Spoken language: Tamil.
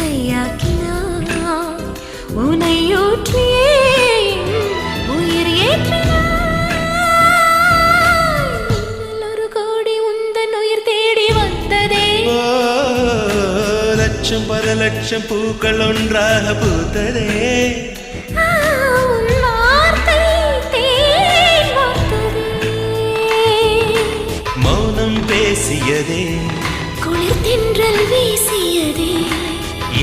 இசையாக்கினார் உனையூற்றியே உயிர் ஏற்றினார் ஒரு கோடி உந்தன் உயிர் தேடி வந்ததே லட்சம் பல லட்சம் பூக்கள் ஒன்றாக பூத்ததே மௌனம் பேசியதே குளிர் தென்றல் வீசியதே